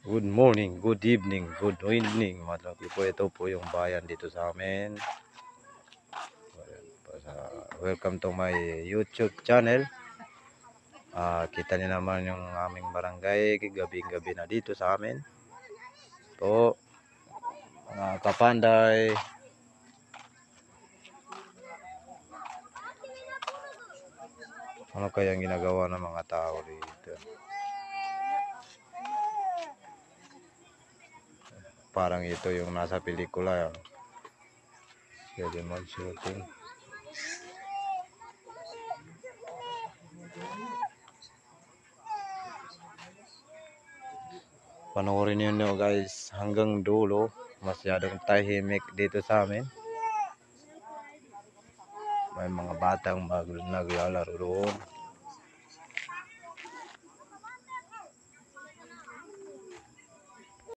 Good morning, good evening, good evening mga tropi po. Ito po yung bayan dito sa amin. Welcome to my YouTube channel. Kita niyo naman yung aming barangay gabing-gabi na dito sa amin. Ito, mga kapanday. Ano kayang ginagawa ng mga tao dito? Parang ito yung nasa pelikula. Pwede mag-shooting. Panoorin niyo guys hanggang dulo. Masyadong tahimik dito sa amin. May mga batang naglalaro doon.